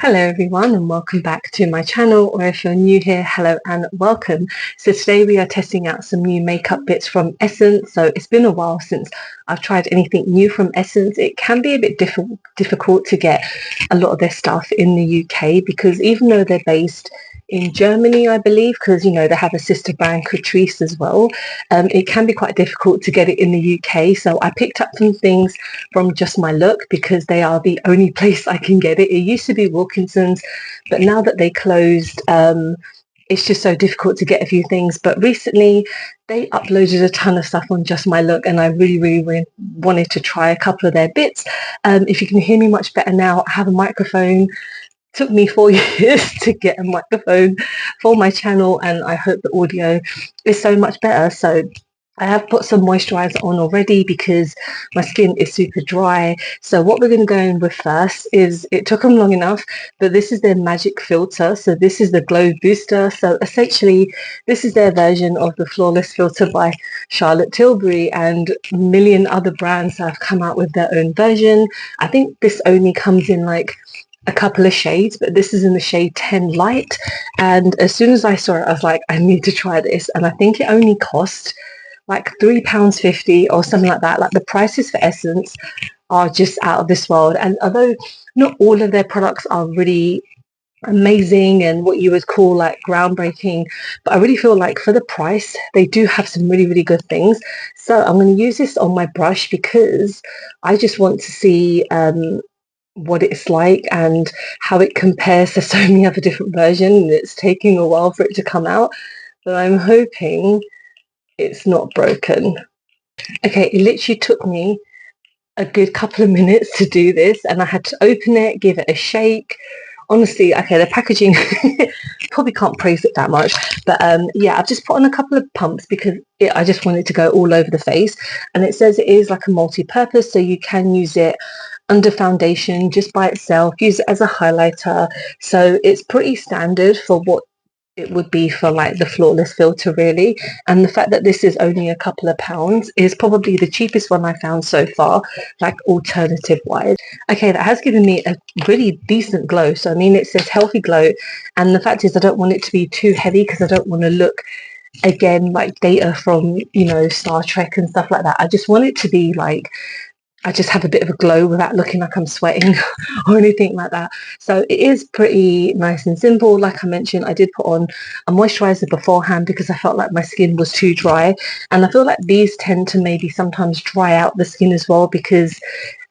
Hello everyone and welcome back to my channel, or if you're new here, hello and welcome. So today we are testing out some new makeup bits from Essence. So it's been a while since I've tried anything new from Essence. It can be a bit difficult to get a lot of their stuff in the UK because even though they're based in Germany, I believe, because they have a sister brand Catrice as well, it can be quite difficult to get it in the UK. So I picked up some things from Just My Look because they are the only place I can get it. It used to be Wilkinson's, but now that they closed, it's just so difficult to get a few things. But recently they uploaded a ton of stuff on Just My Look and I really wanted to try a couple of their bits. If you can hear me much better now, I have a microphone. Took me 4 years to get a microphone for my channel, and I hope the audio is so much better. So I have put some moisturizer on already because my skin is super dry. So what we're going to go in with first is, it took them long enough, but this is their magic filter. So this is the glow booster. So essentially this is their version of the flawless filter by Charlotte Tilbury, and a million other brands have come out with their own version. I think this only comes in like a couple of shades, but this is in the shade 10 light, and as soon as I saw it I was like, I need to try this. And I think it only cost like £3.50 or something like that. Like, the prices for Essence are just out of this world, and although not all of their products are really amazing and what you would call like groundbreaking, but I really feel like for the price they do have some really good things. So I'm going to use this on my brush because I just want to see what it's like and how it compares to so many other different versions. It's taking a while for it to come out, but I'm hoping it's not broken. Okay, it literally took me a good couple of minutes to do this, and I had to open it, give it a shake. Honestly, okay, the packaging, probably can't praise it that much, but yeah, I've just put on a couple of pumps because I just want it to go all over the face. And it says it is like a multi-purpose, so you can use it under foundation just by itself, use it as a highlighter. So it's pretty standard for what it would be for like the flawless filter, really. And the fact that this is only a couple of pounds is probably the cheapest one I found so far, like alternative wise. Okay, that has given me a really decent glow. So I mean, it says healthy glow, and the fact is I don't want it to be too heavy because I don't want to look again like Data from Star Trek and stuff like that. I just want it to be like I just have a bit of a glow without looking like I'm sweating or anything like that. So it is pretty nice and simple. Like I mentioned, I did put on a moisturizer beforehand because I felt like my skin was too dry. And I feel like these tend to maybe sometimes dry out the skin as well, because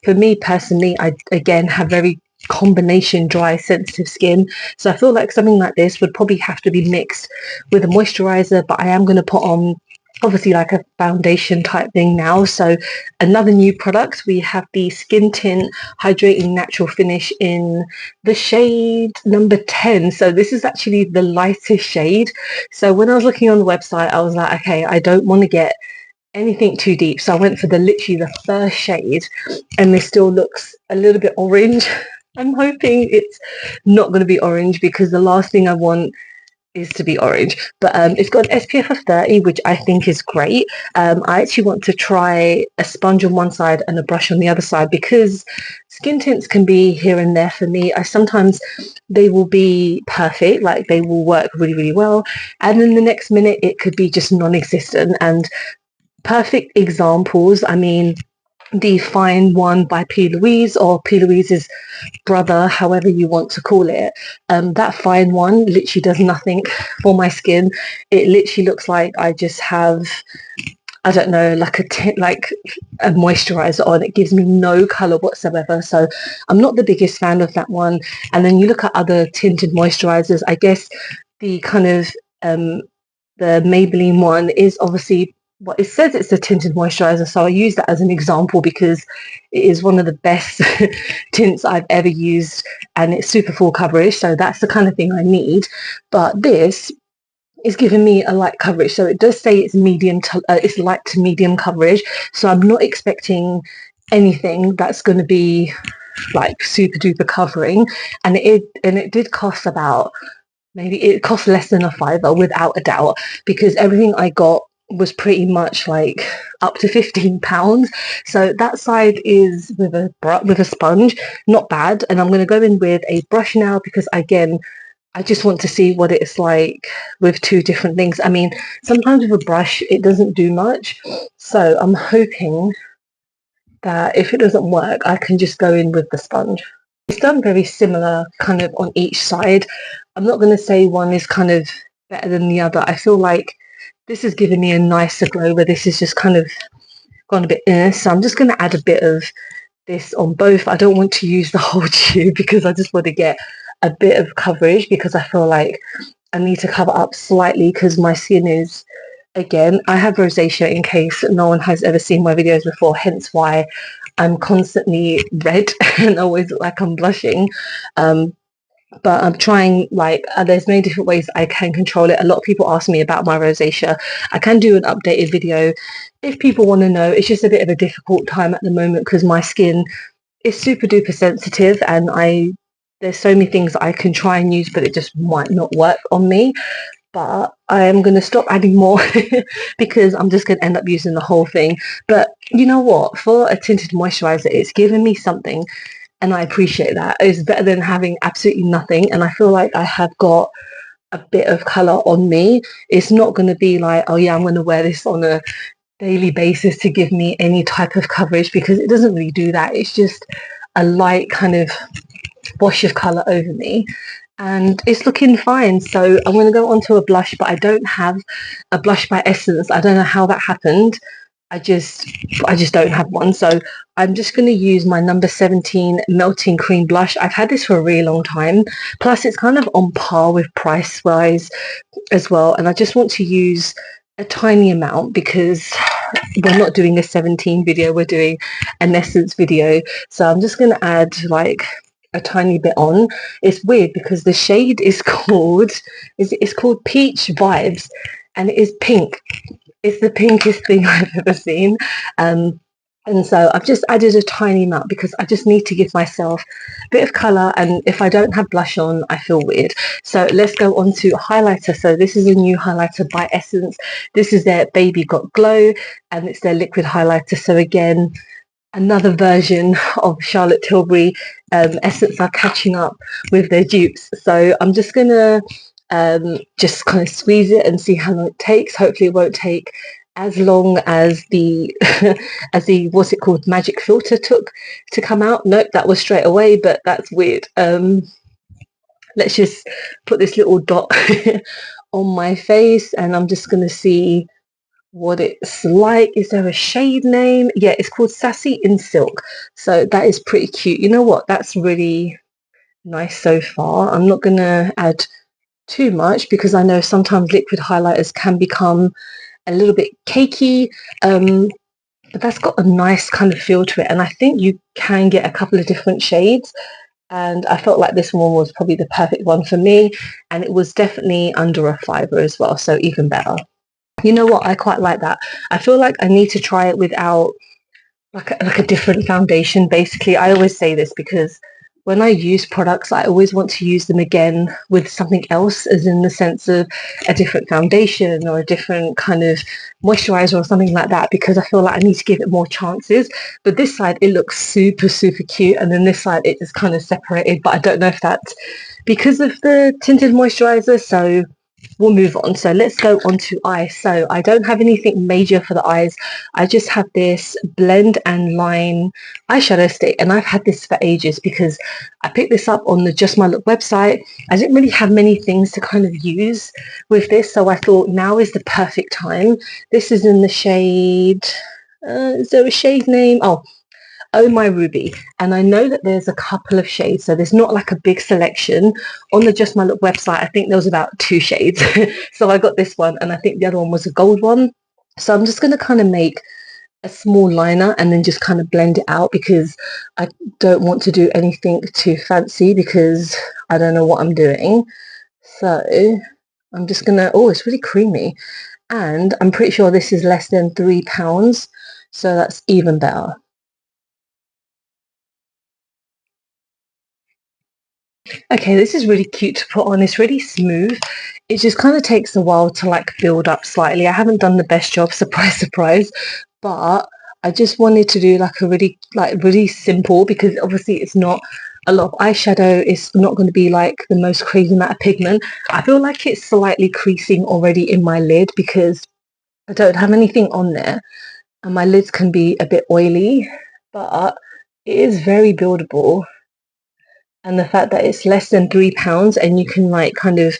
for me personally, I again have very combination dry sensitive skin. So I feel like something like this would probably have to be mixed with a moisturizer, but I am going to put on obviously like a foundation type thing now. So another new product, we have the Skin Tint Hydrating Natural Finish in the shade number 10. So this is actually the lightest shade. So when I was looking on the website, I was like, okay, I don't want to get anything too deep. So I went for literally the first shade, and this still looks a little bit orange. I'm hoping it's not going to be orange because the last thing I want is to be orange. But it's got an SPF of 30, which I think is great. I actually want to try a sponge on one side and a brush on the other side, because skin tints can be here and there for me. Sometimes they will be perfect, like they will work really well, and then the next minute it could be just non-existent. And perfect examples, I mean, the Fine One by P. Louise, or P. Louise's brother, however you want to call it. That Fine One literally does nothing for my skin. It literally looks like I just have, I don't know, like a moisturizer on. It gives me no color whatsoever. So I'm not the biggest fan of that one. And then you look at other tinted moisturizers, I guess the kind of the Maybelline one is obviously, well, it says it's a tinted moisturizer, so I use that as an example because it is one of the best tints I've ever used, and it's super full coverage, so that's the kind of thing I need. But this is giving me a light coverage, so it does say it's it's light to medium coverage, so I'm not expecting anything that's going to be like super duper covering. And it did cost about, maybe it cost less than a fiver without a doubt, because everything I got was pretty much like up to £15. So that side is with a sponge, not bad. And I'm going to go in with a brush now because again, I just want to see what it's like with two different things. I mean, sometimes with a brush, it doesn't do much. So I'm hoping that if it doesn't work, I can just go in with the sponge. It's done very similar kind of on each side. I'm not going to say one is kind of better than the other. I feel like this is giving me a nicer glow, where this is just kind of gone a bit so I'm just going to add a bit of this on both. I don't want to use the whole tube because I just want to get a bit of coverage, because I feel like I need to cover up slightly because my skin is, again, I have rosacea, in case no one has ever seen my videos before, hence why I'm constantly red and always look like I'm blushing. But I'm trying, like, there's many different ways I can control it. A lot of people ask me about my rosacea. I can do an updated video if people want to know. It's just a bit of a difficult time at the moment because my skin is super duper sensitive, and there's so many things I can try and use, but it just might not work on me. But I am going to stop adding more because I'm just going to end up using the whole thing. But you know what? For a tinted moisturizer, it's given me something, and I appreciate that. It's better than having absolutely nothing, and I feel like I have got a bit of colour on me. It's not going to be like, oh yeah, I'm going to wear this on a daily basis to give me any type of coverage, because it doesn't really do that. It's just a light kind of wash of colour over me, and it's looking fine. So I'm going to go on to a blush, but I don't have a blush by Essence. I don't know how that happened. I just don't have one. So I'm just going to use my number 17 Melting Cream blush. I've had this for a really long time. Plus it's kind of on par with price wise as well. And I just want to use a tiny amount because we're not doing a 17 video, we're doing an Essence video. So I'm just going to add like a tiny bit on. It's weird because the shade is called, it's called Peach Vibes, and it is pink. It's the pinkest thing I've ever seen. And so I've just added a tiny amount because I just need to give myself a bit of colour, and if I don't have blush on, I feel weird. So let's go on to highlighter. So this is a new highlighter by Essence. This is their Baby Got Glow, and it's their liquid highlighter. So again, another version of Charlotte Tilbury. Essence are catching up with their dupes. So I'm just going to just kind of squeeze it and see how long it takes. Hopefully it won't take as long as the as the what's it called, magic filter took to come out. Nope, that was straight away, but that's weird. Let's just put this little dot on my face, and I'm just going to see what it's like. Is there a shade name? Yeah, it's called Sassy in Silk. So that is pretty cute. You know what, that's really nice so far. I'm not gonna add too much because I know sometimes liquid highlighters can become a little bit cakey, but that's got a nice kind of feel to it, and I think you can get a couple of different shades, and I felt like this one was probably the perfect one for me, and it was definitely under a fiver as well, so even better. You know what? I quite like that. I feel like I need to try it without like a different foundation. Basically, I always say this because when I use products, I always want to use them again with something else, as in the sense of a different foundation or a different kind of moisturizer or something like that, because I feel like I need to give it more chances. But this side, it looks super, super cute. And then this side, it is kind of separated. But I don't know if that's because of the tinted moisturizer. So we'll move on. So let's go on to eyes. So I don't have anything major for the eyes. I just have this blend and line eyeshadow stick, and I've had this for ages because I picked this up on the Just My Look website. I didn't really have many things to kind of use with this, so I thought now is the perfect time. This is in the shade, is there a shade name? Oh My Ruby. And I know that there's a couple of shades, so there's not like a big selection. On the Just My Look website, I think there was about 2 shades. So I got this one, and I think the other one was a gold one. So I'm just going to kind of make a small liner and then just kind of blend it out, because I don't want to do anything too fancy because I don't know what I'm doing. So I'm just going to, oh, it's really creamy. And I'm pretty sure this is less than £3, so that's even better. Okay, this is really cute to put on. It's really smooth. it just kind of takes a while to like build up slightly. I haven't done the best job, surprise, surprise, but I just wanted to do like a really simple, because obviously it's not a lot of eyeshadow. It's not going to be like the most crazy amount of pigment. I feel like it's slightly creasing already in my lid because I don't have anything on there, and my lids can be a bit oily, but it is very buildable. And the fact that it's less than £3 and you can like kind of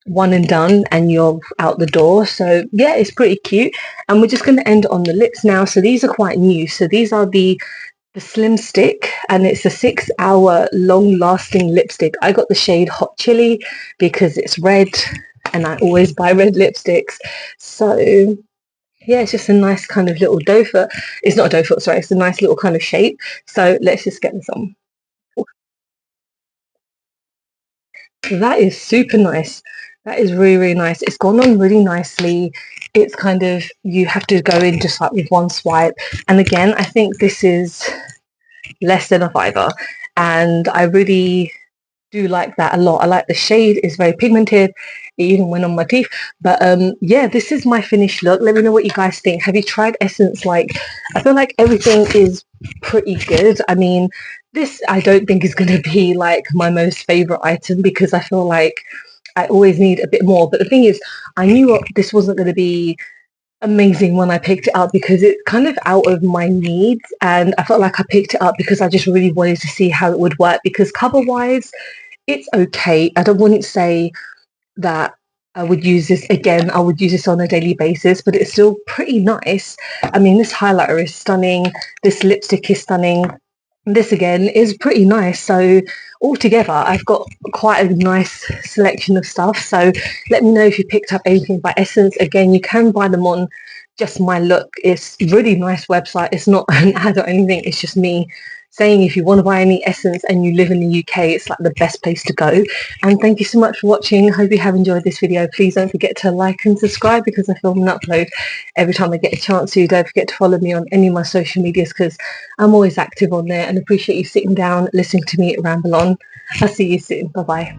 one and done and you're out the door. So yeah, it's pretty cute. And we're just going to end on the lips now. So these are quite new. So these are the Slim Stick, and it's a 6-hour long lasting lipstick. I got the shade Hot Chili because it's red and I always buy red lipsticks. So yeah, it's just a nice kind of little doe foot. It's not a doe foot, sorry, it's a nice little kind of shape. So let's just get this on. That is super nice. That is really, really nice. It's gone on really nicely. It's kind of, you have to go in just like with one swipe. And again, I think this is less than a fiver. And I really do like that a lot. I like the shade. It's very pigmented. It even went on my teeth. But yeah, this is my finished look. Let me know what you guys think. Have you tried Essence? Like, I feel like everything is pretty good. I mean, this I don't think is going to be like my most favorite item because I feel like I always need a bit more. But the thing is, I knew this wasn't going to be amazing when I picked it up because it's kind of out of my needs, and I felt like I picked it up because I just really wanted to see how it would work, because cover wise it's okay. I don't want to say that I would use this again. I would use this on a daily basis, but it's still pretty nice. I mean, this highlighter is stunning. This lipstick is stunning. This again is pretty nice. So altogether, I've got quite a nice selection of stuff. So let me know if you picked up anything by Essence. Again, you can buy them on Just My Look. It's a really nice website. It's not an ad or anything. It's just me saying if you want to buy any Essence and you live in the UK, it's like the best place to go. And thank you so much for watching. Hope you have enjoyed this video. Please don't forget to like and subscribe because I film and upload every time I get a chance to. Don't forget to follow me on any of my social medias because I'm always active on there, and appreciate you sitting down listening to me ramble on. I'll see you soon. Bye bye.